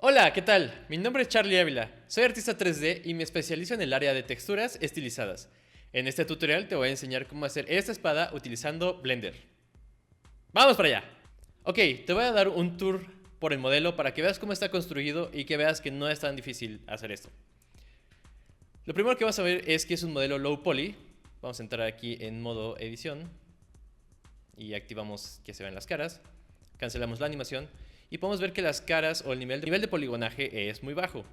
Hola, ¿qué tal? Mi nombre es Charlie Ávila, soy artista 3D y me especializo en el área de texturas estilizadas. En este tutorial te voy a enseñar cómo hacer esta espada utilizando Blender. ¡Vamos para allá! Ok, te voy a dar un tour por el modelo para que veas cómo está construido y que veas que no es tan difícil hacer esto. Lo primero que vas a ver es que es un modelo low poly. Vamos a entrar aquí en modo edición y activamos que se vean las caras. Cancelamos la animación y podemos ver que las caras o el nivel de poligonaje es muy bajo.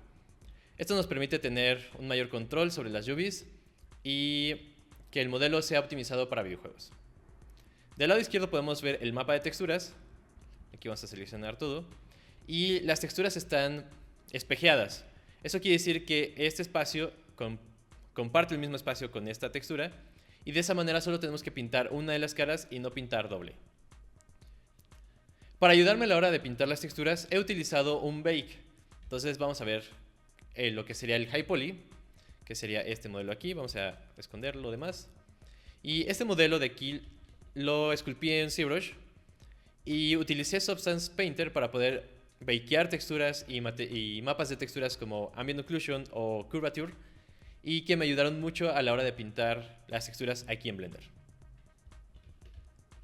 Esto nos permite tener un mayor control sobre las UVs y que el modelo sea optimizado para videojuegos. Del lado izquierdo podemos ver el mapa de texturas. Aquí vamos a seleccionar todo. Y las texturas están espejeadas. Eso quiere decir que este espacio comparte el mismo espacio con esta textura. Y de esa manera solo tenemos que pintar una de las caras y no pintar doble. Para ayudarme a la hora de pintar las texturas he utilizado un bake. Entonces vamos a ver lo que sería el high poly, que sería este modelo aquí. Vamos a esconder lo demás. Y este modelo de aquí lo esculpí en ZBrush y utilicé Substance Painter para poder bakear texturas y mapas de texturas como Ambient Occlusion o Curvature, y que me ayudaron mucho a la hora de pintar las texturas aquí en Blender.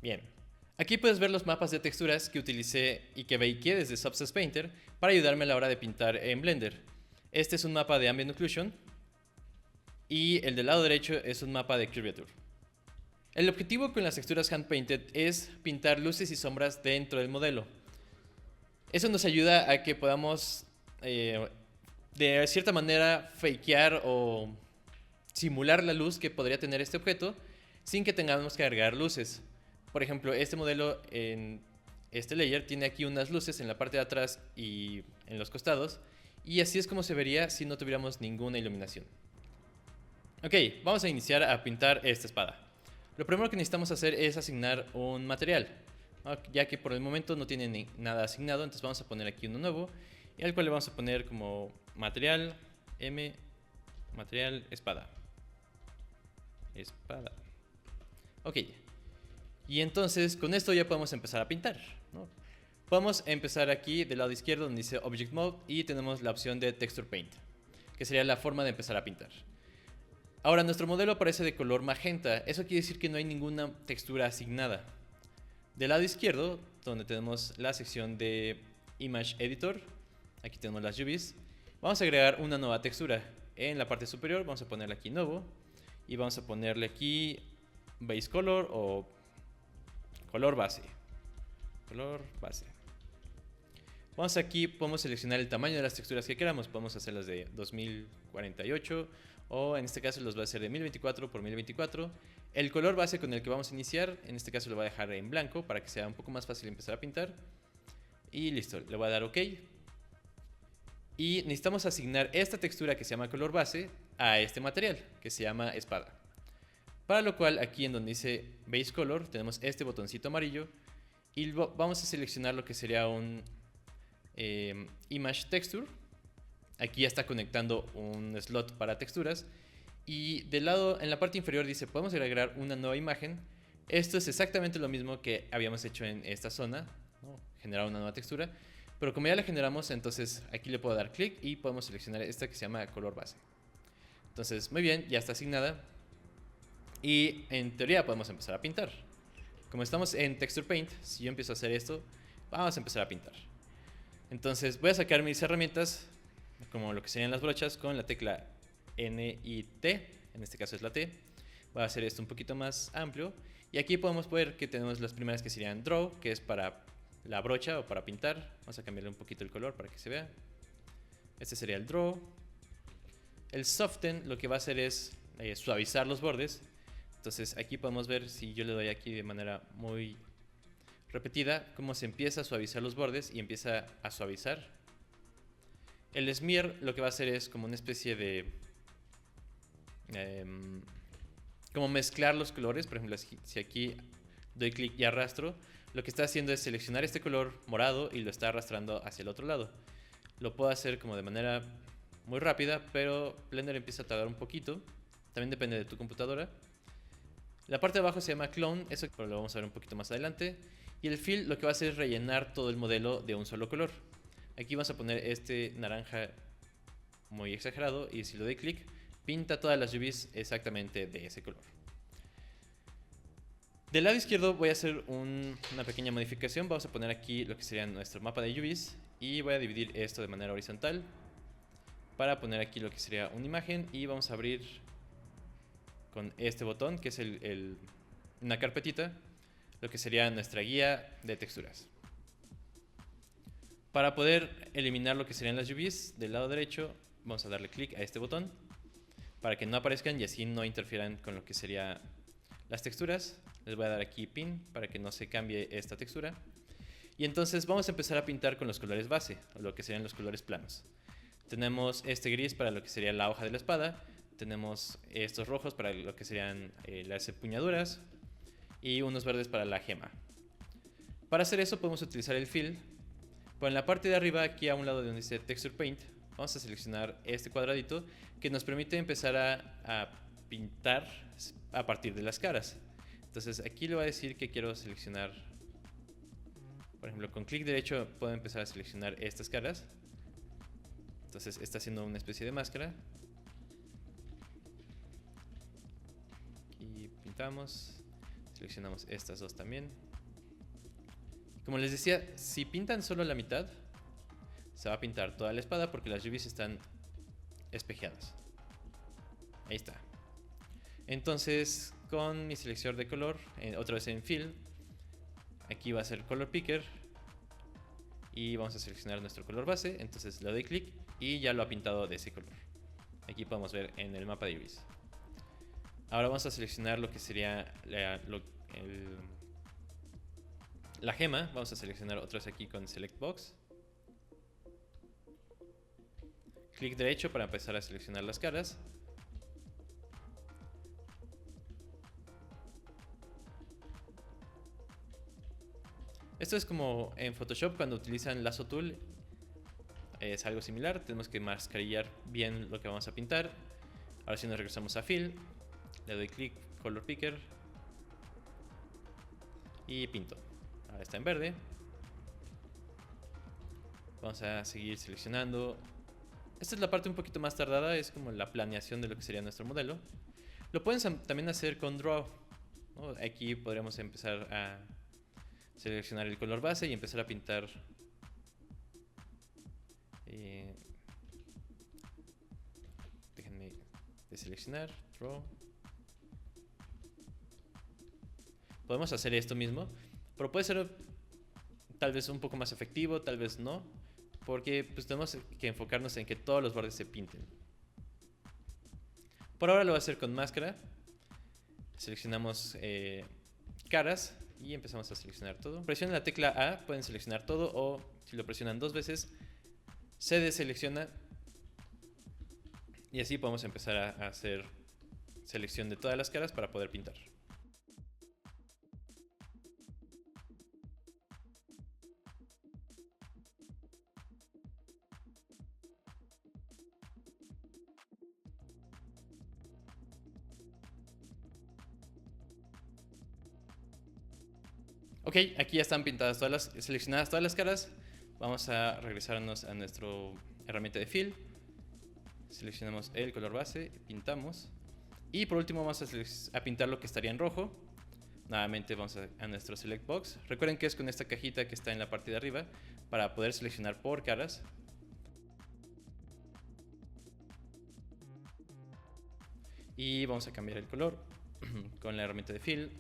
Bien, aquí puedes ver los mapas de texturas que utilicé y que bakeé desde Substance Painter para ayudarme a la hora de pintar en Blender. Este es un mapa de Ambient Occlusion y el del lado derecho es un mapa de Curvature. El objetivo con las texturas hand painted es pintar luces y sombras dentro del modelo. Eso nos ayuda a que podamos de cierta manera fakear o simular la luz que podría tener este objeto sin que tengamos que agregar luces. Por ejemplo, este modelo en este layer tiene aquí unas luces en la parte de atrás y en los costados, y así es como se vería si no tuviéramos ninguna iluminación. Ok, vamos a iniciar a pintar esta espada. Lo primero que necesitamos hacer es asignar un material, ya que por el momento no tiene nada asignado. Entonces vamos a poner aquí uno nuevo, y al cual le vamos a poner como material M, material espada. Espada. Ok, y entonces con esto ya podemos empezar a pintar, ¿no? Podemos empezar aquí del lado izquierdo donde dice Object Mode y tenemos la opción de Texture Paint, que sería la forma de empezar a pintar. Ahora, nuestro modelo aparece de color magenta. Eso quiere decir que no hay ninguna textura asignada. Del lado izquierdo, donde tenemos la sección de Image Editor, aquí tenemos las UVs, vamos a agregar una nueva textura. En la parte superior vamos a ponerle aquí nuevo y vamos a ponerle aquí Base Color o color base. Color base. Vamos aquí, podemos seleccionar el tamaño de las texturas que queramos. Podemos hacerlas de 2048 o en este caso los va a hacer de 1024 por 1024. El color base con el que vamos a iniciar, en este caso lo voy a dejar en blanco para que sea un poco más fácil empezar a pintar. Y listo, le voy a dar OK. Y necesitamos asignar esta textura que se llama color base a este material que se llama espada. Para lo cual aquí en donde dice Base Color tenemos este botoncito amarillo y vamos a seleccionar lo que sería un Image Texture. Aquí ya está conectando un slot para texturas. Y del lado, en la parte inferior dice, podemos agregar una nueva imagen. Esto es exactamente lo mismo que habíamos hecho en esta zona, ¿no? Generar una nueva textura. Pero como ya la generamos, entonces aquí le puedo dar clic y podemos seleccionar esta que se llama color base. Entonces, muy bien, ya está asignada. Y en teoría podemos empezar a pintar. Como estamos en Texture Paint, si yo empiezo a hacer esto, vamos a empezar a pintar. Entonces voy a sacar mis herramientas, como lo que serían las brochas, con la tecla N y T, en este caso es la T. Voy a hacer esto un poquito más amplio. Y aquí podemos ver que tenemos las primeras que serían Draw, que es para la brocha o para pintar. Vamos a cambiarle un poquito el color para que se vea. Este sería el Draw. El Soften lo que va a hacer es suavizar los bordes. Entonces aquí podemos ver, si yo le doy aquí de manera muy repetida, cómo se empieza a suavizar los bordes y empieza a suavizar. El Smear lo que va a hacer es como una especie de como mezclar los colores. Por ejemplo, si aquí doy clic y arrastro, lo que está haciendo es seleccionar este color morado y lo está arrastrando hacia el otro lado. Lo puedo hacer como de manera muy rápida, pero Blender empieza a tardar un poquito. También depende de tu computadora. La parte de abajo se llama Clone, eso lo vamos a ver un poquito más adelante. Y el Fill lo que va a hacer es rellenar todo el modelo de un solo color. Aquí vamos a poner este naranja muy exagerado y si lo doy clic, pinta todas las UVs exactamente de ese color. Del lado izquierdo voy a hacer una pequeña modificación. Vamos a poner aquí lo que sería nuestro mapa de UVs y voy a dividir esto de manera horizontal para poner aquí lo que sería una imagen y vamos a abrir con este botón que es una carpetita lo que sería nuestra guía de texturas. Para poder eliminar lo que serían las UVs del lado derecho vamos a darle clic a este botón para que no aparezcan y así no interfieran con lo que serían las texturas. Les voy a dar aquí pin para que no se cambie esta textura. Y entonces vamos a empezar a pintar con los colores base, o lo que serían los colores planos. Tenemos este gris para lo que sería la hoja de la espada. Tenemos estos rojos para lo que serían las empuñaduras. Y unos verdes para la gema. Para hacer eso podemos utilizar el fill. Pero en la parte de arriba, aquí a un lado de donde dice Texture Paint, vamos a seleccionar este cuadradito que nos permite empezar a pintar a partir de las caras. Entonces aquí le voy a decir que quiero seleccionar, por ejemplo, con clic derecho puedo empezar a seleccionar estas caras. Entonces está haciendo una especie de máscara. Aquí pintamos, seleccionamos estas dos también. Como les decía, si pintan solo la mitad, se va a pintar toda la espada porque las UVs están espejeadas. Ahí está. Entonces, con mi selector de color, otra vez en Fill, aquí va a ser Color Picker y vamos a seleccionar nuestro color base. Entonces le doy clic y ya lo ha pintado de ese color. Aquí podemos ver en el mapa de UVs. Ahora vamos a seleccionar lo que sería la gema. Vamos a seleccionar otra vez aquí con Select Box. Clic derecho para empezar a seleccionar las caras. Esto es como en Photoshop cuando utilizan Lasso Tool. Es algo similar. Tenemos que mascarillar bien lo que vamos a pintar. Ahora si nos regresamos a Fill, le doy clic, Color Picker y pinto. Ahora está en verde. Vamos a seguir seleccionando. Esta es la parte un poquito más tardada, es como la planeación de lo que sería nuestro modelo. Lo pueden también hacer con Draw, ¿no? Aquí podríamos empezar a seleccionar el color base y empezar a pintar. Déjenme deseleccionar, Draw. Podemos hacer esto mismo, pero puede ser tal vez un poco más efectivo, tal vez no, porque pues tenemos que enfocarnos en que todos los bordes se pinten. Por ahora lo voy a hacer con máscara. Seleccionamos caras y empezamos a seleccionar todo. Presionen la tecla A, pueden seleccionar todo, o si lo presionan dos veces se deselecciona y así podemos empezar a hacer selección de todas las caras para poder pintar. Ok, aquí ya están pintadas seleccionadas todas las caras. Vamos a regresarnos a nuestra herramienta de Fill. Seleccionamos el color base, pintamos. Y por último vamos a pintar lo que estaría en rojo. Nuevamente vamos a nuestro Select Box. Recuerden que es con esta cajita que está en la parte de arriba para poder seleccionar por caras. Y vamos a cambiar el color con la herramienta de Fill.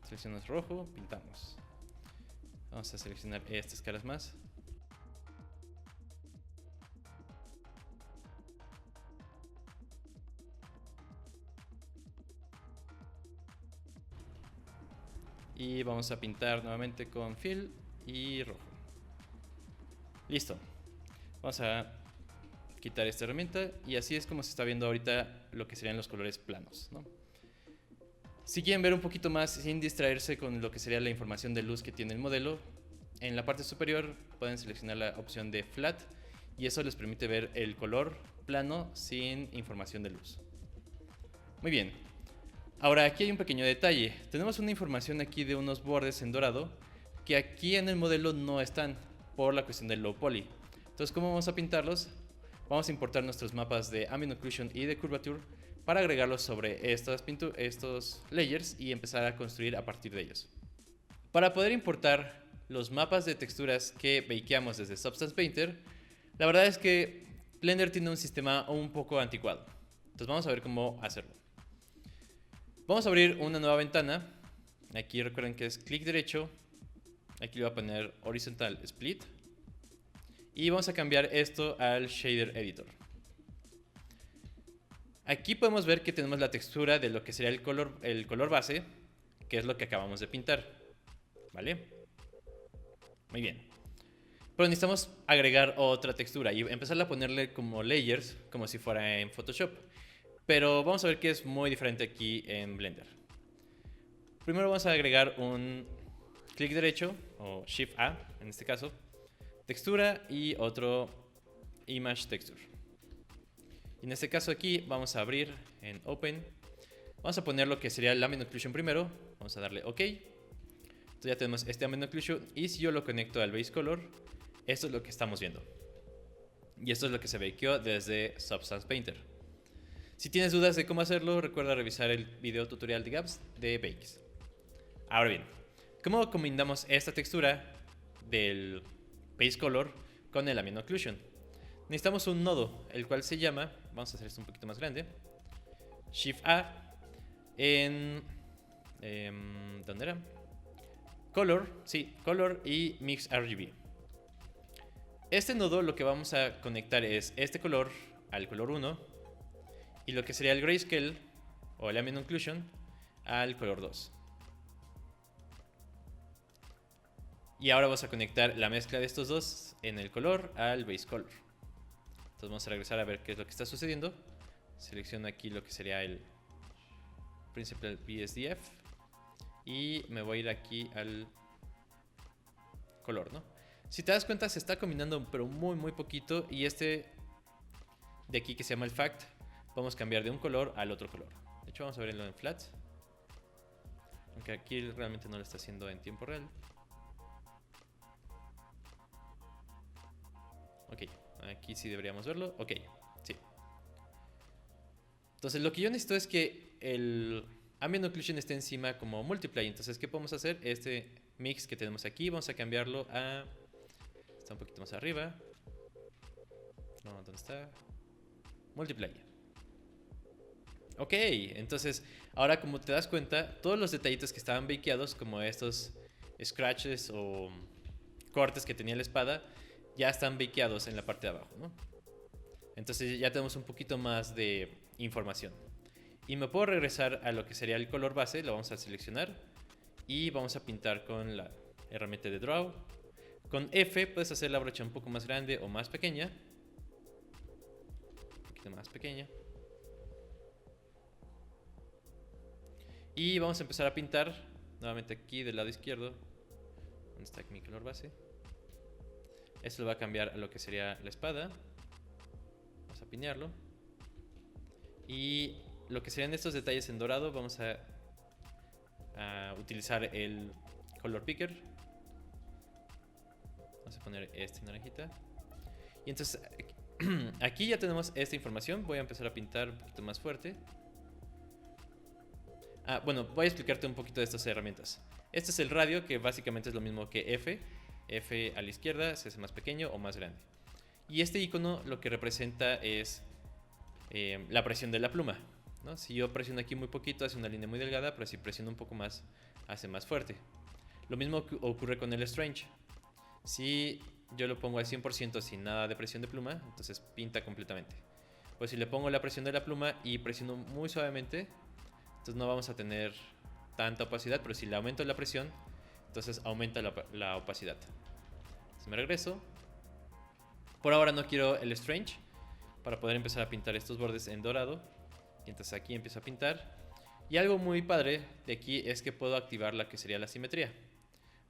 Seleccionamos rojo, pintamos. Vamos a seleccionar estas caras más. Y vamos a pintar nuevamente con Fill y rojo. Listo. Vamos a quitar esta herramienta y así es como se está viendo ahorita lo que serían los colores planos, ¿no? Si quieren ver un poquito más sin distraerse con lo que sería la información de luz que tiene el modelo, en la parte superior pueden seleccionar la opción de Flat y eso les permite ver el color plano sin información de luz. Muy bien. Ahora aquí hay un pequeño detalle. Tenemos una información aquí de unos bordes en dorado que aquí en el modelo no están. por la cuestión del low poly. Entonces, ¿cómo vamos a pintarlos? Vamos a importar nuestros mapas de ambient occlusion y de curvature para agregarlos sobre estos layers y empezar a construir a partir de ellos. Para poder importar los mapas de texturas que bakeamos desde Substance Painter, la verdad es que Blender tiene un sistema un poco anticuado. Entonces vamos a ver cómo hacerlo. Vamos a abrir una nueva ventana. Aquí recuerden que es clic derecho. Aquí le voy a poner Horizontal Split. Y vamos a cambiar esto al Shader Editor. Aquí podemos ver que tenemos la textura de lo que sería el color base, que es lo que acabamos de pintar. ¿Vale? Muy bien. Pero necesitamos agregar otra textura y empezar a ponerle como layers, como si fuera en Photoshop. Pero vamos a ver que es muy diferente aquí en Blender. Primero vamos a agregar un clic derecho, o Shift A en este caso, textura y otro Image Texture. Y en este caso aquí vamos a abrir en Open. Vamos a poner lo que sería el Ambient Occlusion primero. Vamos a darle OK. Entonces ya tenemos este Ambient Occlusion. Y si yo lo conecto al Base Color, esto es lo que estamos viendo. Y esto es lo que se bakeó desde Substance Painter. Si tienes dudas de cómo hacerlo, recuerda revisar el video tutorial de Gaps de Bakes. Ahora bien, ¿cómo combinamos esta textura del Base Color con el Ambient Occlusion? Necesitamos un nodo, el cual se llama, vamos a hacer esto un poquito más grande, Shift A en, ¿dónde era? Color, sí, Color y Mix RGB. Este nodo lo que vamos a conectar es este color al color 1 y lo que sería el Grayscale o el Ambient Occlusion al color 2. Y ahora vamos a conectar la mezcla de estos dos en el color al Base Color. Entonces vamos a regresar a ver qué es lo que está sucediendo. Selecciono aquí lo que sería el Principal BSDF y me voy a ir aquí al color, ¿no? Si te das cuenta se está combinando pero muy poquito y este de aquí que se llama el Fact vamos a cambiar de un color al otro color. De hecho vamos a verlo en Flat, aunque aquí realmente no lo está haciendo en tiempo real. Ok, aquí sí deberíamos verlo. Ok, sí. Entonces lo que yo necesito es que el Ambient Occlusion esté encima como Multiply. Entonces, ¿qué podemos hacer? Este mix que tenemos aquí, vamos a cambiarlo a... Está un poquito más arriba. No, ¿dónde está? Multiply. Ok, entonces, ahora como te das cuenta, todos los detallitos que estaban bakeados, como estos scratches o cortes que tenía la espada, ya están bakeados en la parte de abajo, ¿no? Entonces ya tenemos un poquito más de información. Y me puedo regresar a lo que sería el color base, lo vamos a seleccionar y vamos a pintar con la herramienta de Draw. Con F puedes hacer la brocha un poco más grande o más pequeña. Un poquito más pequeña. Y vamos a empezar a pintar nuevamente aquí del lado izquierdo. ¿Dónde está mi color base? Esto lo va a cambiar a lo que sería la espada. Vamos a pinearlo. Y lo que serían estos detalles en dorado, vamos a utilizar el color picker. Vamos a poner este naranjita. Y entonces aquí ya tenemos esta información. Voy a empezar a pintar un poquito más fuerte. Bueno, voy a explicarte un poquito de estas herramientas. Este es el radio, que básicamente es lo mismo que F. F a la izquierda se hace más pequeño o más grande. Y este icono lo que representa es la presión de la pluma, ¿no? Si yo presiono aquí muy poquito, hace una línea muy delgada, pero si presiono un poco más, hace más fuerte. Lo mismo ocurre con el Strange. Si yo lo pongo al 100% sin nada de presión de pluma, entonces pinta completamente. Pues si le pongo la presión de la pluma y presiono muy suavemente, entonces no vamos a tener tanta opacidad, pero si le aumento la presión, entonces aumenta la opacidad. Entonces me regreso. Por ahora no quiero el Strange para poder empezar a pintar estos bordes en dorado. Y entonces aquí empiezo a pintar. Y algo muy padre de aquí es que puedo activar la que sería la simetría.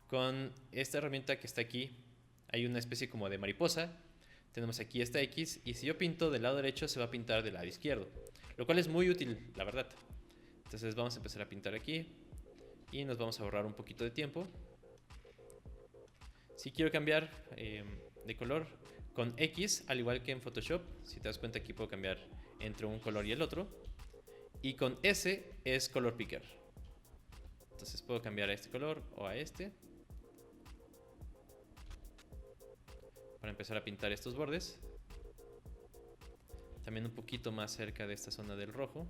Con esta herramienta que está aquí hay una especie como de mariposa. Tenemos aquí esta X y si yo pinto del lado derecho se va a pintar del lado izquierdo, lo cual es muy útil, la verdad. Entonces vamos a empezar a pintar aquí y nos vamos a ahorrar un poquito de tiempo. Si quiero cambiar de color con X, al igual que en Photoshop, si te das cuenta aquí puedo cambiar entre un color y el otro. Y con S es Color Picker. Entonces puedo cambiar a este color o a este para empezar a pintar estos bordes. También un poquito más cerca de esta zona del rojo.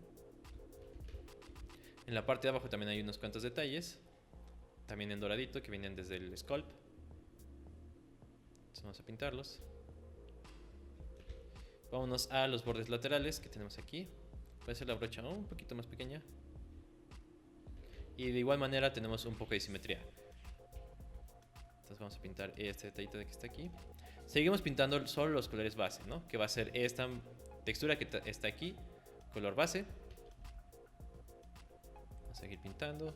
En la parte de abajo también hay unos cuantos detalles, también en doradito, que vienen desde el sculpt. Entonces vamos a pintarlos. Vámonos a los bordes laterales que tenemos aquí. Puede ser la brocha un poquito más pequeña. Y de igual manera tenemos un poco de simetría. Entonces vamos a pintar este detallito de que está aquí. Seguimos pintando solo los colores base, ¿no? Que va a ser esta textura que está aquí, color base. Vamos a seguir pintando.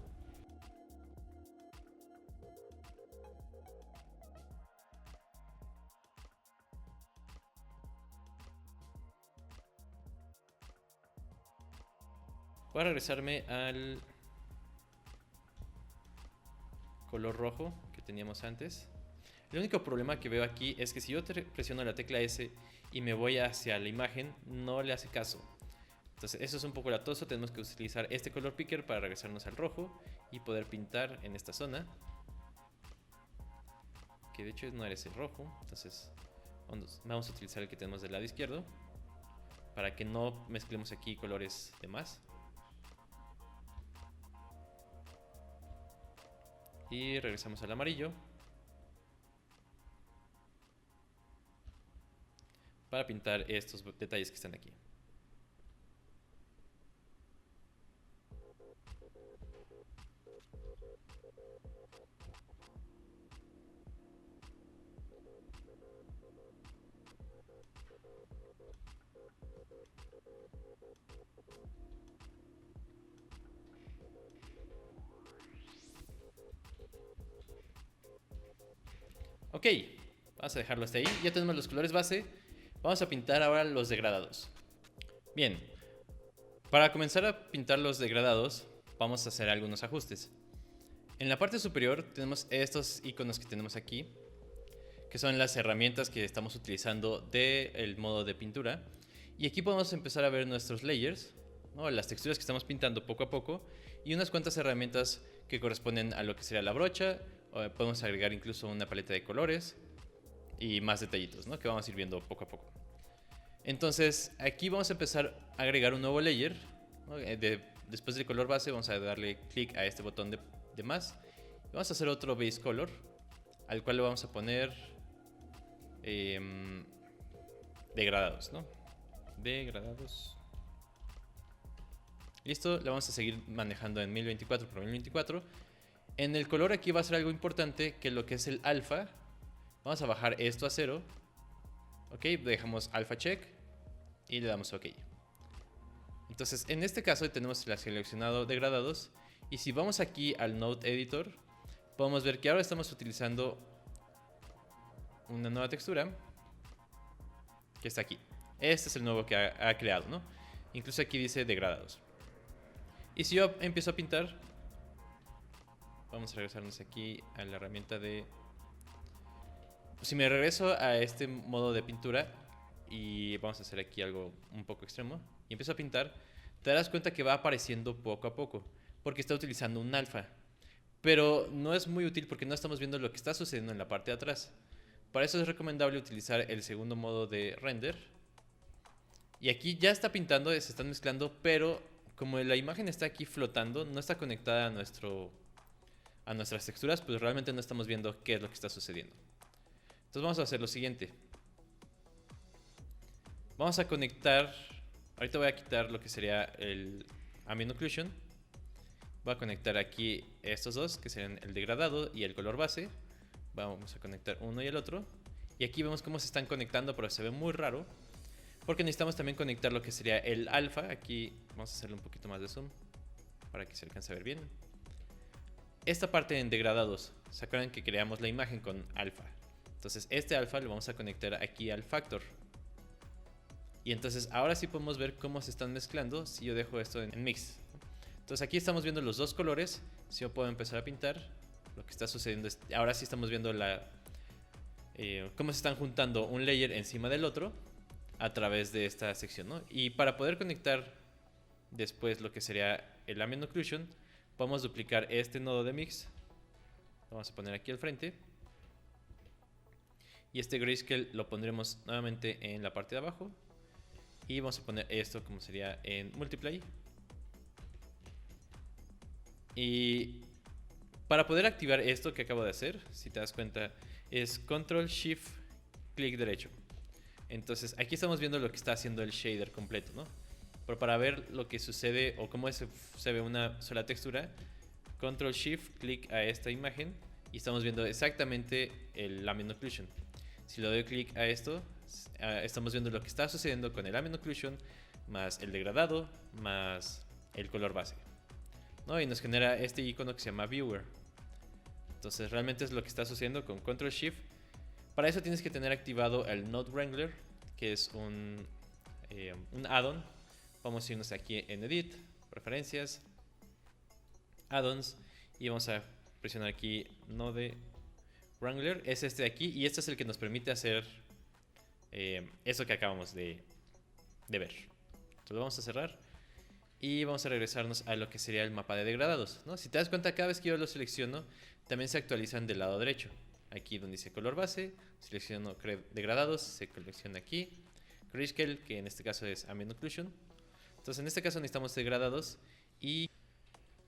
Voy a regresarme al color rojo que teníamos antes. El único problema que veo aquí es que si yo presiono la tecla S y me voy hacia la imagen, no le hace caso. Entonces eso es un poco latoso, tenemos que utilizar este color picker para regresarnos al rojo y poder pintar en esta zona. Que de hecho no era ese rojo, entonces vamos a utilizar el que tenemos del lado izquierdo para que no mezclemos aquí colores de más. Y regresamos al amarillo para pintar estos detalles que están aquí. Ok, vamos a dejarlo hasta ahí. Ya tenemos los colores base. Vamos a pintar ahora los degradados. Bien, para comenzar a pintar los degradados, vamos a hacer algunos ajustes. En la parte superior tenemos estos iconos que tenemos aquí, que son las herramientas que estamos utilizando del modo de pintura. Y aquí podemos empezar a ver nuestros layers, ¿no? Las texturas que estamos pintando poco a poco, y unas cuantas herramientas que corresponden a lo que sería la brocha. Podemos agregar incluso una paleta de colores y más detallitos, ¿no? Que vamos a ir viendo poco a poco. Entonces aquí vamos a empezar a agregar un nuevo layer, ¿no? Después del color base vamos a darle clic a este botón de más. Vamos a hacer otro base color, al cual le vamos a poner degradados, ¿no? Degradados. Listo, le vamos a seguir manejando en 1024 por 1024. En el color aquí va a ser algo importante, que lo que es el alfa, vamos a bajar esto a 0. Ok, dejamos alfa check y le damos ok. Entonces en este caso tenemos seleccionado degradados, y si vamos aquí al Node Editor, podemos ver que ahora estamos utilizando una nueva textura que está aquí. Este es el nuevo que ha creado, ¿no? Incluso aquí dice degradados. Y si yo empiezo a pintar, vamos a regresarnos aquí a la herramienta de... Si me regreso a este modo de pintura y vamos a hacer aquí algo un poco extremo y empiezo a pintar, te darás cuenta que va apareciendo poco a poco porque está utilizando un alfa. Pero no es muy útil porque no estamos viendo lo que está sucediendo en la parte de atrás. Para eso es recomendable utilizar el segundo modo de render. Y aquí ya está pintando, se están mezclando, pero como la imagen está aquí flotando, no está conectada a nuestras texturas, pues realmente no estamos viendo qué es lo que está sucediendo. Entonces vamos a hacer lo siguiente. Vamos a conectar, ahorita voy a quitar lo que sería el Ambient Occlusion. Voy a conectar aquí estos dos, que serían el degradado y el color base. Vamos a conectar uno y el otro. Y aquí vemos cómo se están conectando, pero se ve muy raro, porque necesitamos también conectar lo que sería el alfa. Aquí vamos a hacerle un poquito más de zoom para que se alcance a ver bien. Esta parte en degradados, ¿se acuerdan que creamos la imagen con alfa? Entonces este alfa lo vamos a conectar aquí al factor. Y entonces ahora sí podemos ver cómo se están mezclando si yo dejo esto en mix. Entonces aquí estamos viendo los dos colores. Si yo puedo empezar a pintar, lo que está sucediendo es, ahora sí estamos viendo cómo se están juntando un layer encima del otro a través de esta sección, ¿no? Y para poder conectar después lo que sería el ambient occlusion, podemos duplicar este nodo de mix. Lo vamos a poner aquí al frente. Y este grayscale lo pondremos nuevamente en la parte de abajo. Y vamos a poner esto como sería en multiply. Y para poder activar esto que acabo de hacer, si te das cuenta, es Control Shift clic derecho. Entonces aquí estamos viendo lo que está haciendo el shader completo, ¿no? Pero para ver lo que sucede o cómo se ve una sola textura, Control Shift clic a esta imagen y estamos viendo exactamente el ambient occlusion. Si le doy clic a esto, estamos viendo lo que está sucediendo con el ambient occlusion más el degradado más el color base, ¿no? Y nos genera este icono que se llama Viewer. Entonces realmente es lo que está sucediendo con Control Shift. Para eso tienes que tener activado el Node Wrangler, que es un add-on. Vamos a irnos aquí en Edit, Preferencias, Add-ons, y vamos a presionar aquí Node Wrangler. Es este de aquí, y este es el que nos permite hacer eso que acabamos de ver. Entonces lo vamos a cerrar y vamos a regresarnos a lo que sería el mapa de degradados, ¿no? Si te das cuenta, cada vez que yo lo selecciono, también se actualizan del lado derecho. Aquí donde dice color base, selecciono degradados, se selecciona aquí grayscale, que en este caso es ambient occlusion. Entonces en este caso necesitamos degradados, y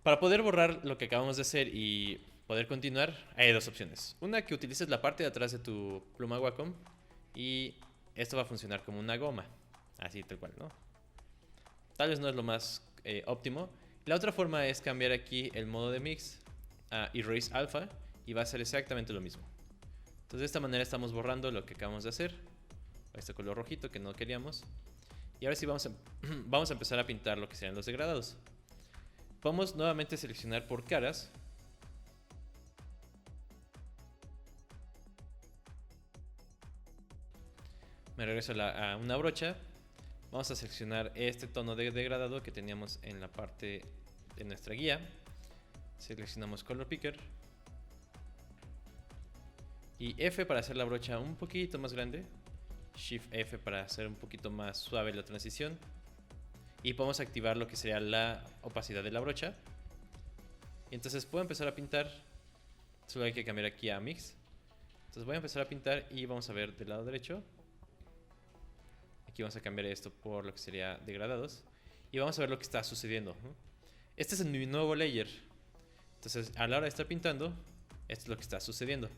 para poder borrar lo que acabamos de hacer y poder continuar, hay dos opciones. Una, que utilices la parte de atrás de tu pluma Wacom, y esto va a funcionar como una goma, así tal cual, ¿no? Tal vez no es lo más óptimo. La otra forma es cambiar aquí el modo de mix a Erase Alpha, y va a ser exactamente lo mismo. Entonces de esta manera estamos borrando lo que acabamos de hacer, este color rojito que no queríamos. Y ahora sí vamos a empezar a pintar lo que serían los degradados. Vamos nuevamente a seleccionar por caras. Me regreso a una brocha. Vamos a seleccionar este tono de degradado que teníamos en la parte de nuestra guía. Seleccionamos Color Picker. Y F para hacer la brocha un poquito más grande. Shift F para hacer un poquito más suave la transición. Y podemos activar lo que sería la opacidad de la brocha. Y entonces puedo empezar a pintar. Solo hay que cambiar aquí a Mix. Entonces voy a empezar a pintar y vamos a ver del lado derecho. Aquí vamos a cambiar esto por lo que sería degradados. Y vamos a ver lo que está sucediendo. Este es mi nuevo layer. Entonces a la hora de estar pintando, esto es lo que está sucediendo.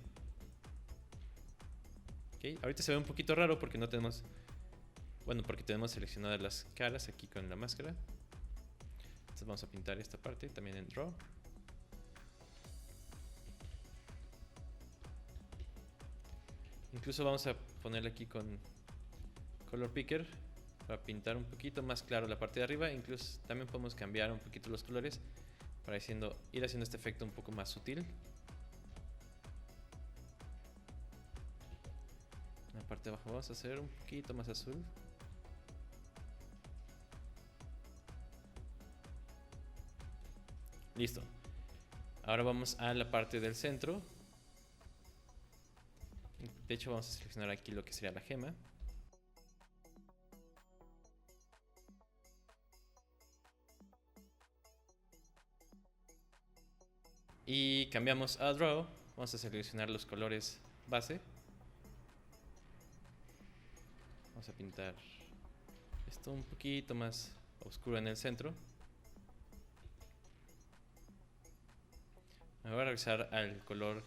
Okay. Ahorita se ve un poquito raro porque no tenemos... Bueno, porque tenemos seleccionadas las caras aquí con la máscara. Entonces vamos a pintar esta parte también en Draw. Incluso vamos a ponerle aquí con Color Picker para pintar un poquito más claro la parte de arriba. Incluso también podemos cambiar un poquito los colores para ir haciendo este efecto un poco más sutil. La parte de abajo vamos a hacer un poquito más azul. Listo. Ahora vamos a la parte del centro. De hecho vamos a seleccionar aquí lo que sería la gema. Y cambiamos a Draw. Vamos a seleccionar los colores base. Vamos a pintar esto un poquito más oscuro en el centro. Me voy a regresar al color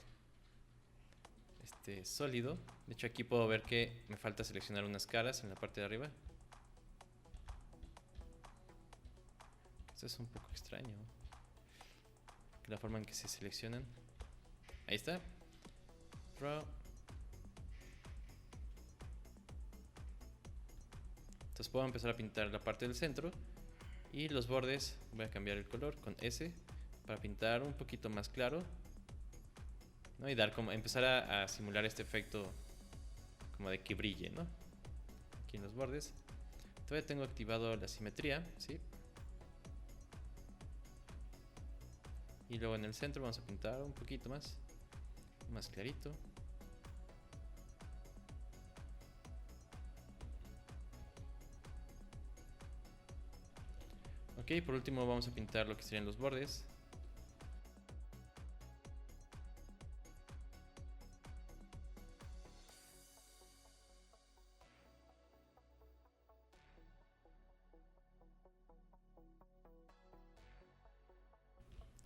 sólido. De hecho aquí puedo ver que me falta seleccionar unas caras en la parte de arriba. Esto es un poco extraño, la forma en que se seleccionan. Ahí está. Draw. Entonces puedo empezar a pintar la parte del centro. Y los bordes voy a cambiar el color con S para pintar un poquito más claro, ¿no? Y empezar a simular este efecto como de que brille, ¿no? Aquí en los bordes. Todavía tengo activado la simetría, ¿sí? Y luego en el centro vamos a pintar un poquito más clarito. Ok, por último vamos a pintar lo que serían los bordes.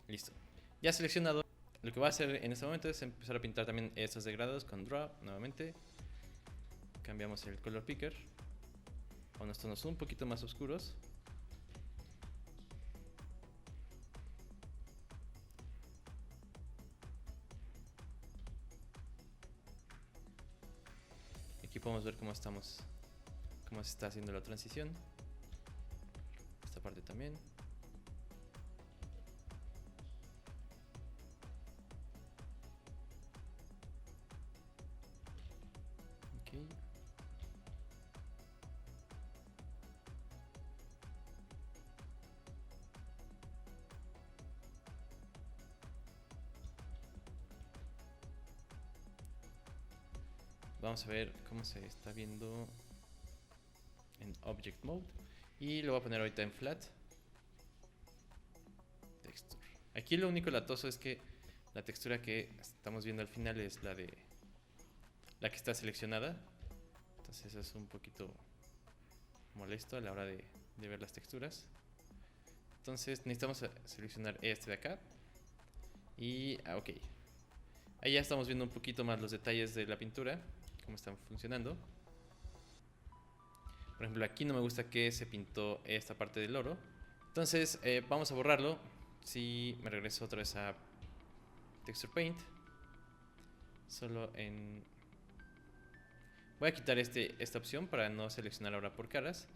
Listo. Ya seleccionado, lo que voy a hacer en este momento es empezar a pintar también estos degradados con Draw nuevamente. Cambiamos el color picker a unos tonos un poquito más oscuros. Aquí podemos ver cómo se está haciendo la transición. Esta parte también. Okay. Vamos a ver cómo se está viendo en Object Mode. Y lo voy a poner ahorita en Flat. Texture. Aquí lo único latoso es que la textura que estamos viendo al final es la que está seleccionada. Entonces eso es un poquito molesto a la hora de ver las texturas. Entonces necesitamos seleccionar este de acá. Y ok. Ahí ya estamos viendo un poquito más los detalles de la pintura, cómo están funcionando. Por ejemplo, aquí no me gusta que se pintó esta parte del oro. Entonces vamos a borrarlo. Si me regreso otra vez a Texture Paint, voy a quitar esta opción para no seleccionar ahora por caras.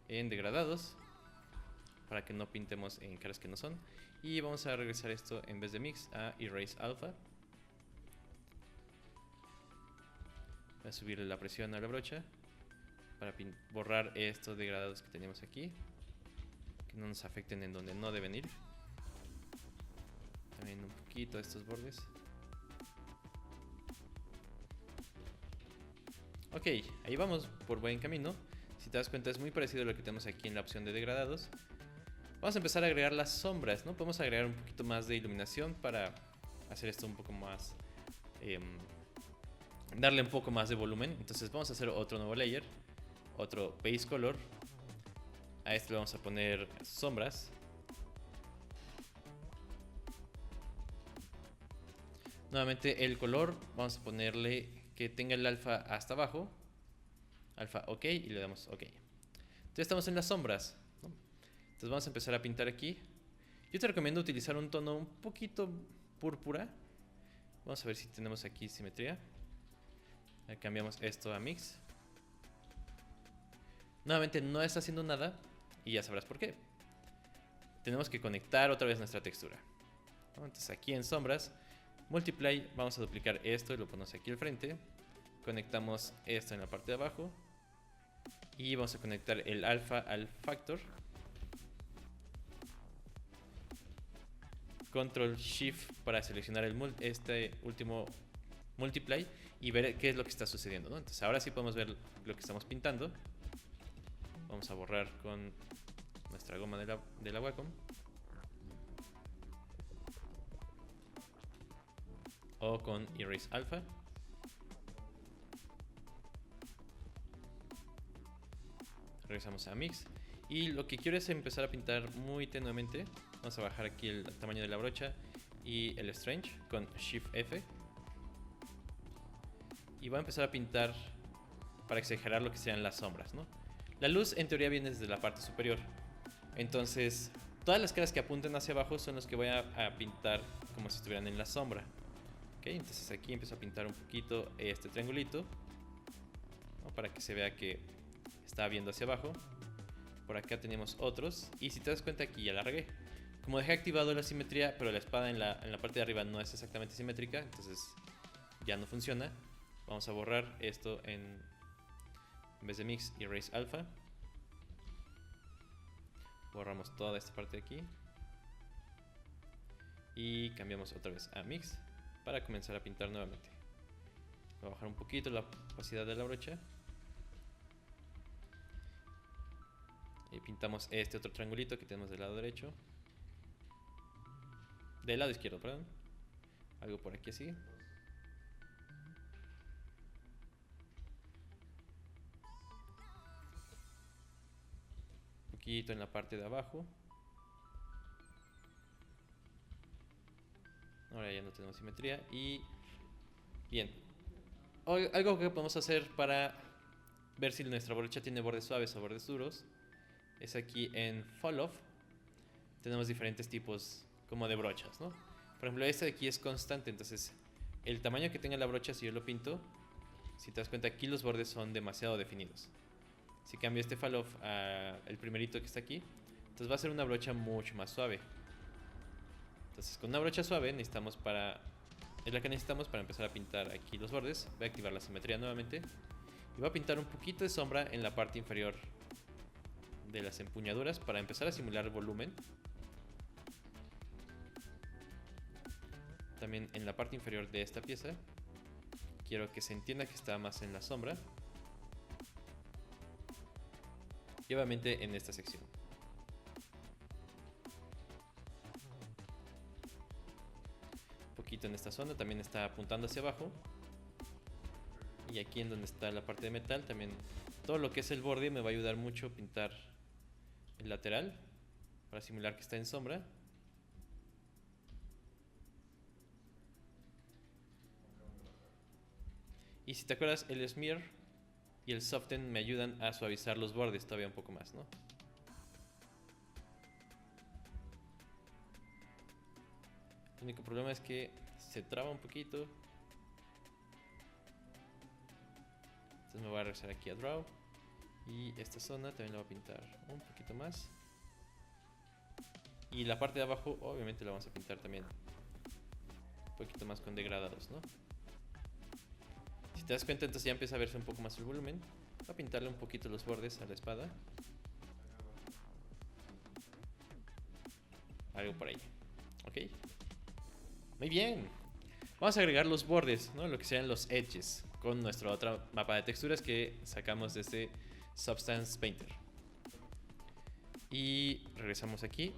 En degradados, para que no pintemos en caras que no son. Y vamos a regresar esto en vez de Mix a Erase Alpha. Voy a subirle la presión a la brocha para borrar estos degradados que teníamos aquí, que no nos afecten en donde no deben ir. También un poquito estos bordes. Ok, ahí vamos por buen camino. Si te das cuenta es muy parecido a lo que tenemos aquí en la opción de degradados. Vamos a empezar a agregar las sombras, ¿no? Podemos agregar un poquito más de iluminación para hacer esto un poco más... darle un poco más de volumen. Entonces vamos a hacer otro nuevo layer, otro base color. A este le vamos a poner sombras. Nuevamente el color vamos a ponerle que tenga el alfa hasta abajo. Alfa ok y le damos ok. Entonces estamos en las sombras, ¿no? Entonces vamos a empezar a pintar aquí. Yo te recomiendo utilizar un tono un poquito púrpura. Vamos a ver si tenemos aquí simetría. Cambiamos esto a Mix. Nuevamente no está haciendo nada y ya sabrás por qué. Tenemos que conectar otra vez nuestra textura, ¿no? Entonces aquí en sombras, Multiply, vamos a duplicar esto y lo ponemos aquí al frente. Conectamos esto en la parte de abajo y vamos a conectar el alfa al factor. Control Shift para seleccionar este último Multiply y ver qué es lo que está sucediendo, ¿no? Entonces ahora sí podemos ver lo que estamos pintando. Vamos a borrar con nuestra goma de la Wacom. O con Erase Alpha. Regresamos a Mix. Y lo que quiero es empezar a pintar muy tenuemente. Vamos a bajar aquí el tamaño de la brocha y el Strange con Shift F. Y voy a empezar a pintar para exagerar lo que sean las sombras, ¿no? La luz en teoría viene desde la parte superior. Entonces, todas las caras que apunten hacia abajo son las que voy a pintar como si estuvieran en la sombra. ¿Ok? Entonces aquí empiezo a pintar un poquito este triangulito, ¿no? Para que se vea que está viendo hacia abajo. Por acá tenemos otros. Y si te das cuenta aquí ya la regué. Como dejé activado la simetría, pero la espada en la parte de arriba no es exactamente simétrica, entonces ya no funciona. Vamos a borrar esto en vez de Mix, Erase Alpha. Borramos toda esta parte de aquí. Y cambiamos otra vez a Mix para comenzar a pintar nuevamente. Voy a bajar un poquito la opacidad de la brocha. Y pintamos este otro triangulito que tenemos del lado derecho. Del lado izquierdo, perdón. Algo por aquí así. Un poquito en la parte de abajo. Ahora ya no tenemos simetría. Y bien. Algo que podemos hacer para ver si nuestra brocha tiene bordes suaves o bordes duros es aquí en Fall Off. Tenemos diferentes tipos como de brochas, ¿no? Por ejemplo, este de aquí es constante, entonces el tamaño que tenga la brocha, si yo lo pinto, si te das cuenta, aquí los bordes son demasiado definidos. Si cambio este Fall Off a el primerito que está aquí, entonces va a ser una brocha mucho más suave. Entonces con una brocha suave es la que necesitamos para empezar a pintar aquí los bordes. Voy a activar la simetría nuevamente y voy a pintar un poquito de sombra en la parte inferior de las empuñaduras para empezar a simular volumen. También en la parte inferior de esta pieza quiero que se entienda que está más en la sombra. Y obviamente en esta sección. Un poquito en esta zona, también está apuntando hacia abajo. Y aquí en donde está la parte de metal, también todo lo que es el borde me va a ayudar mucho a pintar el lateral para simular que está en sombra. Y si te acuerdas, el smear y el soften me ayudan a suavizar los bordes todavía un poco más, ¿no? El único problema es que se traba un poquito. Entonces me voy a regresar aquí a Draw. Y esta zona también la voy a pintar un poquito más. Y la parte de abajo obviamente la vamos a pintar también un poquito más con degradados, ¿no? Si te das cuenta, entonces ya empieza a verse un poco más el volumen. Voy a pintarle un poquito los bordes a la espada. Algo por ahí. Ok. Muy bien. Vamos a agregar los bordes, ¿no? Lo que sean los edges, con nuestro otro mapa de texturas que sacamos desde Substance Painter. Y regresamos aquí.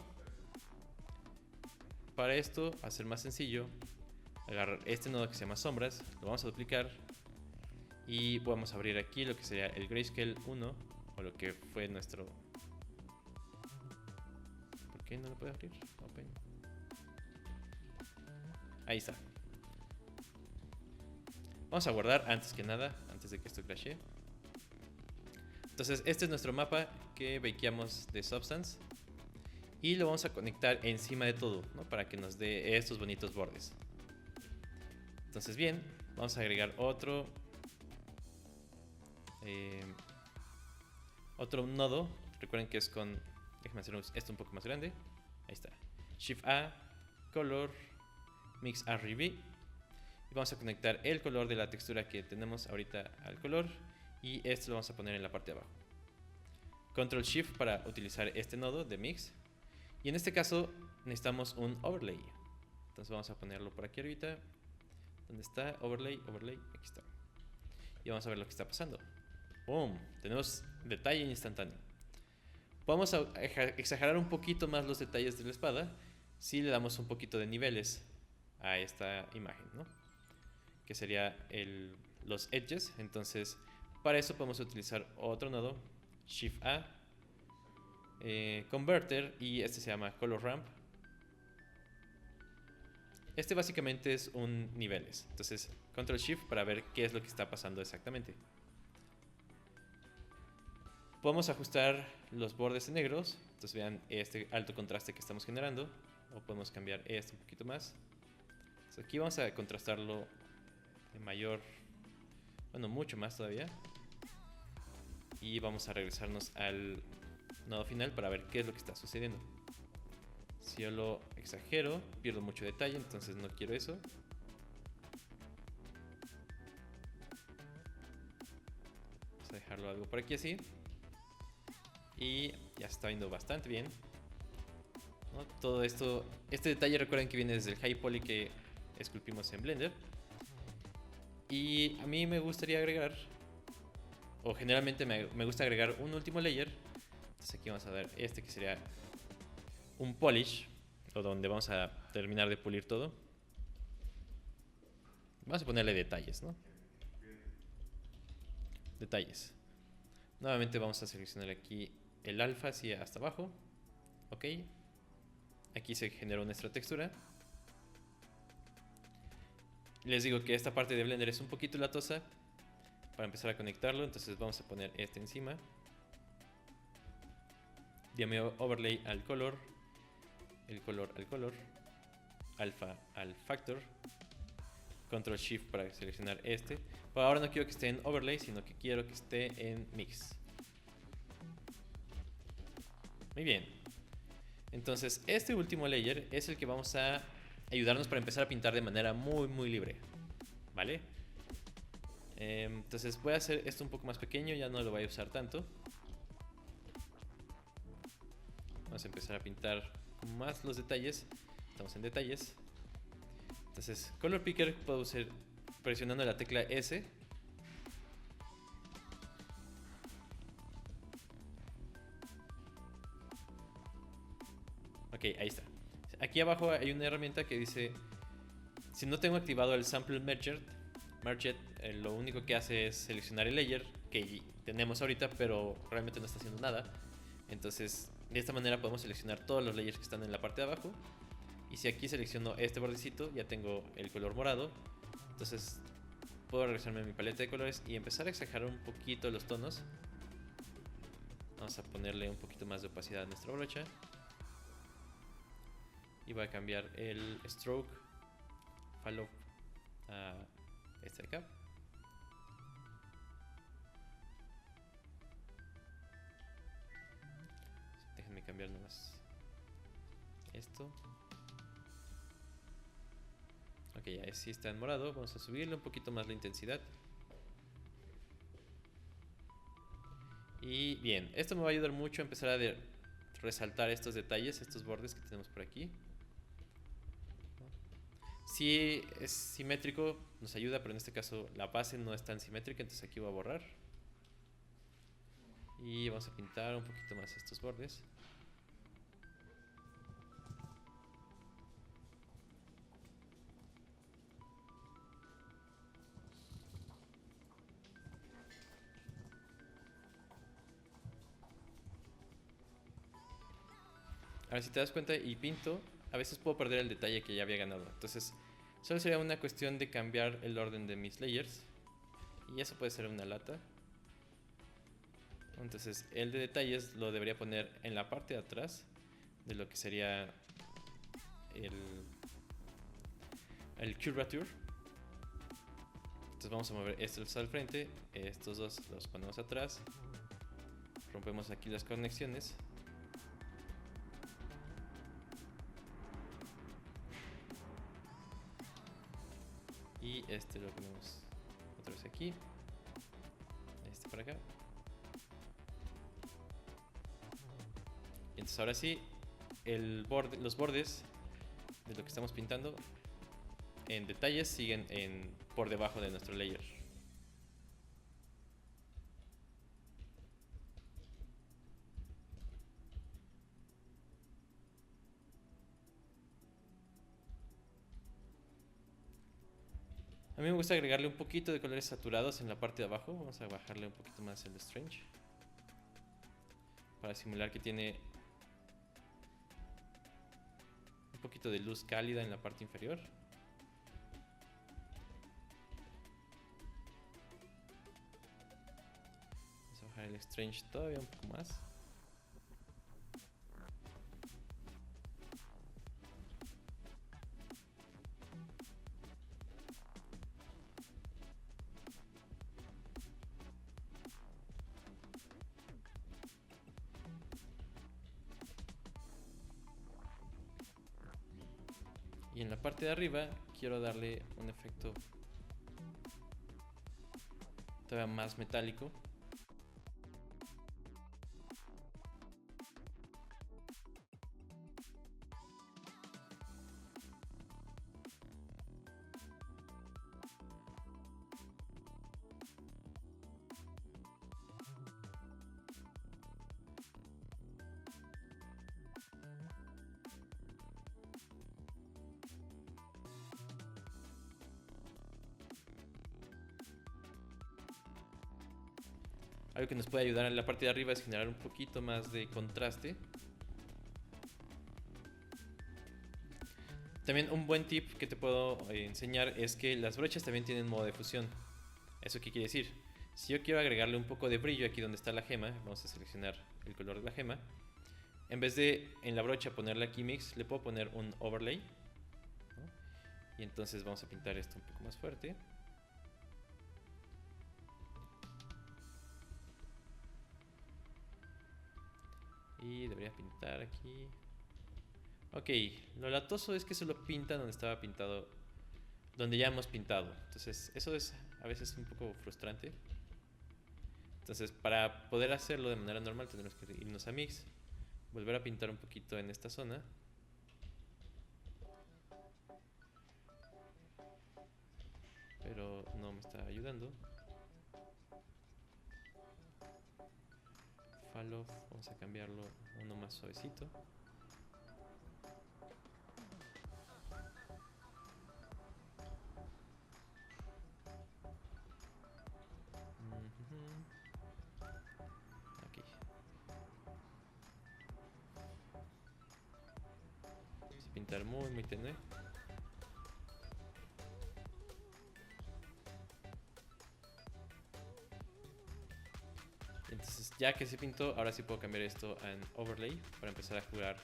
Para esto, a ser más sencillo, agarrar este nodo que se llama sombras, lo vamos a duplicar y vamos a abrir aquí lo que sería el Grayscale 1, o lo que fue nuestro... ¿Por qué no lo puedo abrir? Open. Ahí está. Vamos a guardar antes que nada, antes de que esto crashee. Entonces este es nuestro mapa que bakeamos de Substance. Y lo vamos a conectar encima de todo, ¿no? Para que nos dé estos bonitos bordes. Entonces bien, vamos a agregar otro nodo. Recuerden que es con... Déjenme hacer esto un poco más grande. Ahí está. Shift A, Color, Mix RGB. Y vamos a conectar el color de la textura que tenemos ahorita al color. Y esto lo vamos a poner en la parte de abajo. Control Shift para utilizar este nodo de Mix. Y en este caso necesitamos un overlay. Entonces vamos a ponerlo por aquí ahorita. ¿Dónde está? Overlay, overlay. Aquí está. Y vamos a ver lo que está pasando. ¡Boom! Tenemos detalle instantáneo. Podemos exagerar un poquito más los detalles de la espada si le damos un poquito de niveles a esta imagen, ¿no? Que sería los edges. Entonces, para eso podemos utilizar otro nodo, Shift A, Converter, y este se llama Color Ramp. Este básicamente es un niveles. Entonces, Control Shift para ver qué es lo que está pasando exactamente. Podemos ajustar los bordes en negros. Entonces vean este alto contraste que estamos generando. O podemos cambiar este un poquito más. Entonces aquí vamos a contrastarlo de mayor, bueno, mucho más todavía. Y vamos a regresarnos al nodo final para ver qué es lo que está sucediendo. Si yo lo exagero, pierdo mucho detalle, entonces no quiero eso. Vamos a dejarlo algo por aquí así. Y ya se está viendo bastante bien, ¿no? Todo esto, este detalle recuerden que viene desde el High Poly que esculpimos en Blender. Y a mí me gustaría agregar, o generalmente me gusta agregar un último layer. Entonces Entonces aquí vamos a dar este que sería un polish, o donde vamos a terminar de pulir todo. Vamos a ponerle detalles, ¿no? Detalles. Nuevamente vamos a seleccionar aquí el alfa así hasta abajo. Ok. Aquí se generó nuestra textura. Les digo que esta parte de Blender es un poquito latosa para empezar a conectarlo, entonces vamos a poner este encima. Dame overlay al color, el color al color, alfa al factor, control shift para seleccionar este. Pero ahora no quiero que esté en overlay, sino que quiero que esté en mix. Muy bien. Entonces este último layer es el que vamos a ayudarnos para empezar a pintar de manera muy libre, ¿vale? Entonces voy a hacer esto un poco más pequeño, ya no lo voy a usar tanto. Vamos a empezar a pintar más los detalles. Estamos en detalles. Entonces Color Picker puedo usar presionando la tecla S. Ok, ahí está. Aquí abajo hay una herramienta que dice, si no tengo activado el Sample Merged, lo único que hace es seleccionar el layer que tenemos ahorita, pero realmente no está haciendo nada. Entonces, de esta manera podemos seleccionar todos los layers que están en la parte de abajo. Y si aquí selecciono este bordecito, ya tengo el color morado. Entonces, puedo regresarme a mi paleta de colores y empezar a exagerar un poquito los tonos. Vamos a ponerle un poquito más de opacidad a nuestra brocha. Y voy a cambiar el stroke follow a este de acá. Déjenme cambiar nomás esto. Ok, ya sí está en morado. Vamos a subirle un poquito más la intensidad. Y bien, esto me va a ayudar mucho a empezar a resaltar estos detalles, estos bordes que tenemos por aquí. Si es simétrico, nos ayuda, pero en este caso la base no es tan simétrica, entonces aquí voy a borrar. Y vamos a pintar un poquito más estos bordes. Ahora si te das cuenta y pinto, a veces puedo perder el detalle que ya había ganado. Entonces solo sería una cuestión de cambiar el orden de mis layers. Y eso puede ser una lata. Entonces el de detalles lo debería poner en la parte de atrás de lo que sería el curvature. Entonces vamos a mover estos al frente, estos dos los ponemos atrás, rompemos aquí las conexiones. Y este lo ponemos otra vez aquí, este para acá. Entonces ahora sí, los bordes de lo que estamos pintando en detalles siguen por debajo de nuestro layer. A mí me gusta agregarle un poquito de colores saturados en la parte de abajo. Vamos a bajarle un poquito más el Strange para simular que tiene un poquito de luz cálida en la parte inferior. Vamos a bajar el Strange todavía un poco más. Y en la parte de arriba quiero darle un efecto todavía más metálico. Algo que nos puede ayudar en la parte de arriba es generar un poquito más de contraste. También un buen tip que te puedo enseñar es que las brochas también tienen modo de fusión. ¿Eso qué quiere decir? Si yo quiero agregarle un poco de brillo aquí donde está la gema, vamos a seleccionar el color de la gema. En vez de en la brocha ponerle aquí mix, le puedo poner un overlay, ¿no? Y entonces vamos a pintar esto un poco más fuerte. Y debería pintar aquí. Ok, lo latoso es que solo pinta donde estaba pintado, donde ya hemos pintado. Entonces eso es a veces un poco frustrante. Entonces para poder hacerlo de manera normal tendremos que irnos a mix, volver a pintar un poquito en esta zona. Pero no me está ayudando. Fall off, vamos a cambiarlo a uno más suavecito. Aquí. Vamos a pintar muy tenue. Entonces ya que se pintó, ahora sí puedo cambiar esto en overlay para empezar a jugar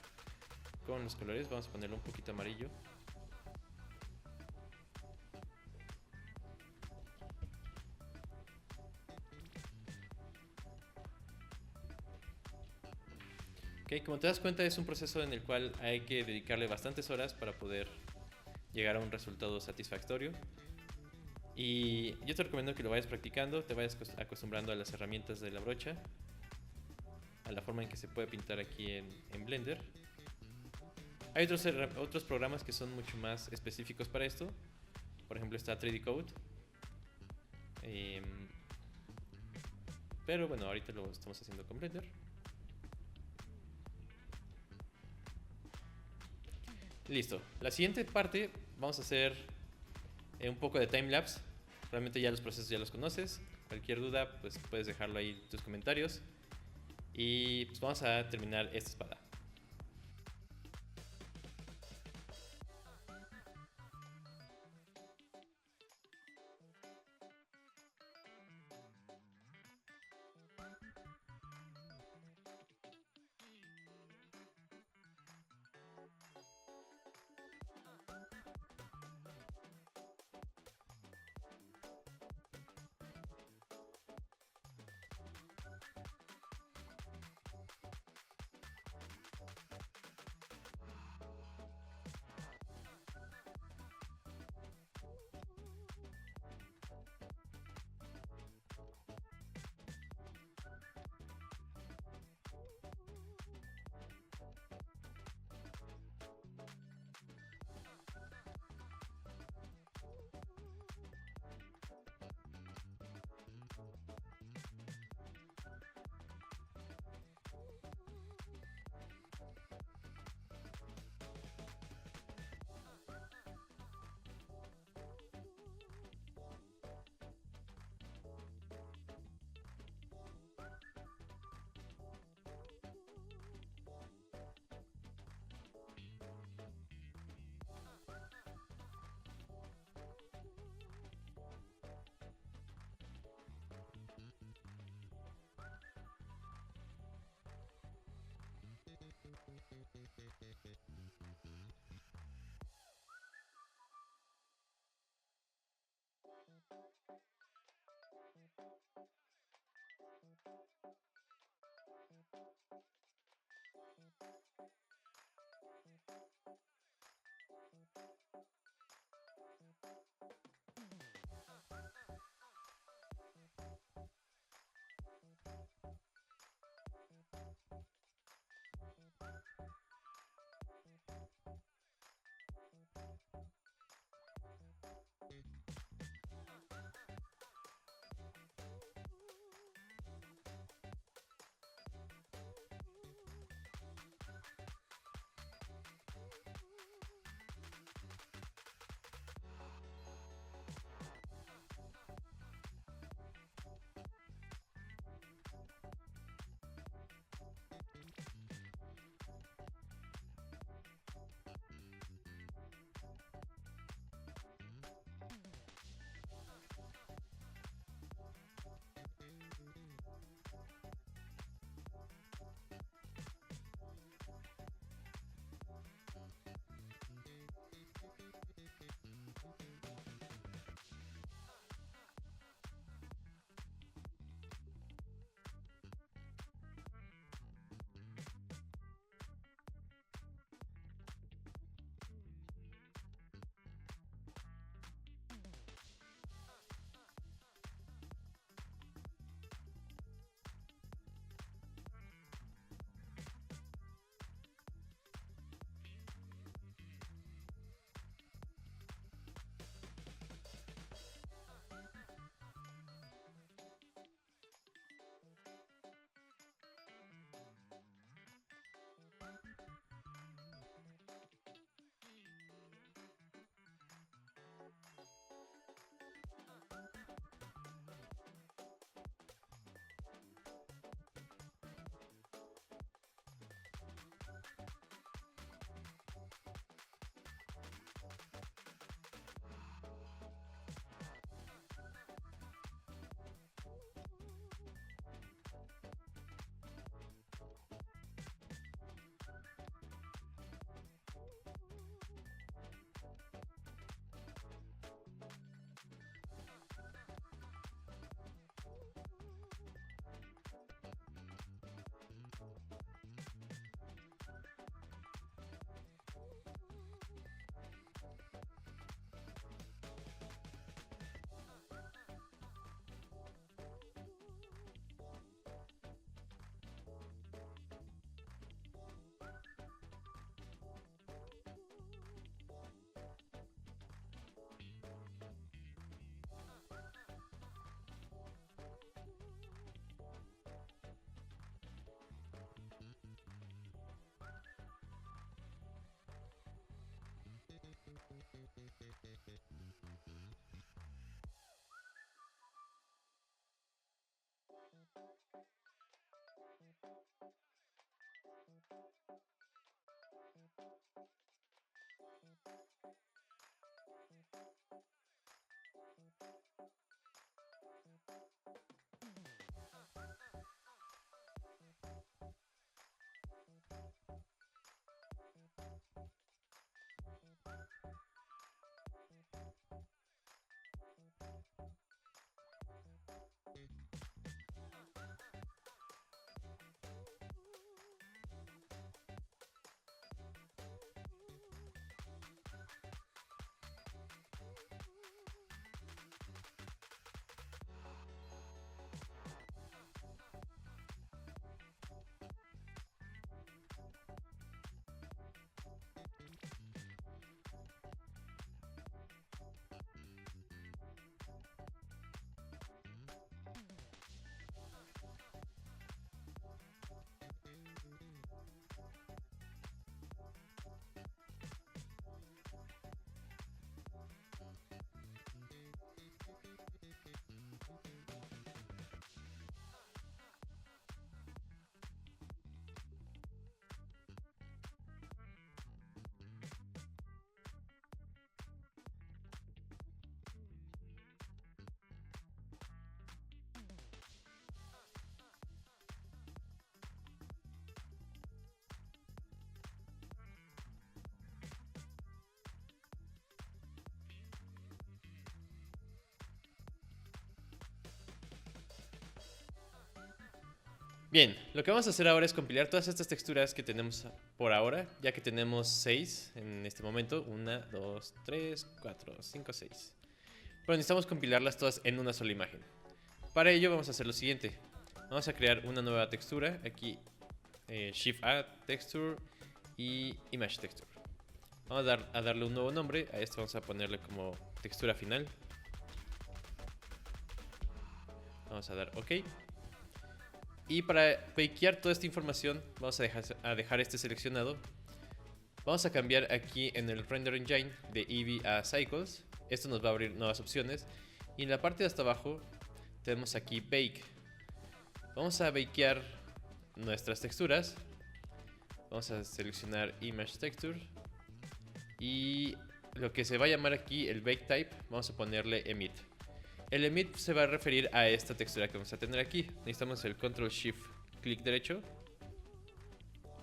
con los colores. Vamos a ponerlo un poquito amarillo. Ok, como te das cuenta es un proceso en el cual hay que dedicarle bastantes horas para poder llegar a un resultado satisfactorio. Y yo te recomiendo que lo vayas practicando, te vayas acostumbrando a las herramientas de la brocha, a la forma en que se puede pintar aquí en Blender. Hay otros programas que son mucho más específicos para esto. Por ejemplo está 3D Code. Pero bueno, ahorita lo estamos haciendo con Blender. Listo. La siguiente parte vamos a hacer un poco de timelapse. Realmente ya los procesos ya los conoces. Cualquier duda pues puedes dejarlo ahí en tus comentarios. Y pues vamos a terminar esta espada. Bien, lo que vamos a hacer ahora es compilar todas estas texturas que tenemos por ahora, ya que tenemos 6 en este momento. 1, 2, 3, 4, 5, 6. Pero necesitamos compilarlas todas en una sola imagen. Para ello vamos a hacer lo siguiente. Vamos a crear una nueva textura. Aquí Shift A Texture y Image Texture. Vamos a darle un nuevo nombre. A esto vamos a ponerle como textura final. Vamos a dar OK. Y para bakear toda esta información, vamos a dejar este seleccionado. Vamos a cambiar aquí en el Render Engine de Eevee a Cycles. Esto nos va a abrir nuevas opciones. Y en la parte de hasta abajo tenemos aquí Bake. Vamos a bakear nuestras texturas. Vamos a seleccionar Image Texture. Y lo que se va a llamar aquí el Bake Type, vamos a ponerle Emit. El Emit se va a referir a esta textura que vamos a tener aquí. Necesitamos el Control Shift clic derecho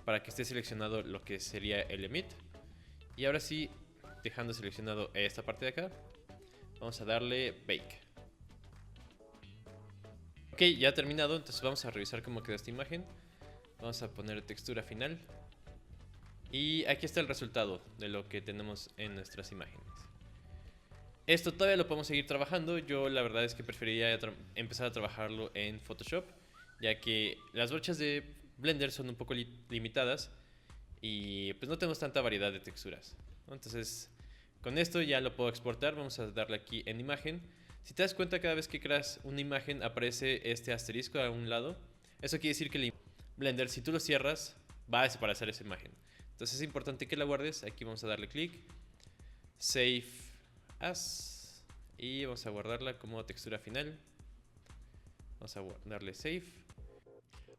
para que esté seleccionado lo que sería el Emit. Y ahora sí, dejando seleccionado esta parte de acá, vamos a darle Bake. Ok, ya ha terminado, entonces vamos a revisar cómo quedó esta imagen. Vamos a poner textura final. Y aquí está el resultado de lo que tenemos en nuestras imágenes. Esto todavía lo podemos seguir trabajando. Yo la verdad es que preferiría empezar a trabajarlo en Photoshop, ya que las brochas de Blender son un poco limitadas y pues no tenemos tanta variedad de texturas, ¿no? Entonces con esto ya lo puedo exportar. Vamos a darle aquí en imagen. Si te das cuenta, cada vez que creas una imagen aparece este asterisco a un lado. Eso quiere decir que Blender, si tú lo cierras, va a desaparecer esa imagen. Entonces es importante que la guardes. Aquí vamos a darle clic, Save As, y vamos a guardarla como textura final. Vamos a darle Save.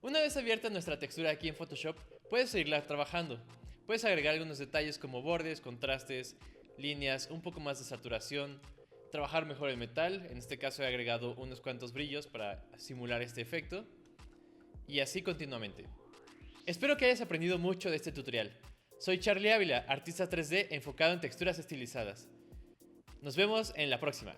Una vez abierta nuestra textura aquí en Photoshop, puedes seguirla trabajando. Puedes agregar algunos detalles como bordes, contrastes, líneas, un poco más de saturación, trabajar mejor el metal. En este caso he agregado unos cuantos brillos para simular este efecto, y así continuamente. Espero que hayas aprendido mucho de este tutorial. Soy Charlie Ávila, artista 3D enfocado en texturas estilizadas. Nos vemos en la próxima.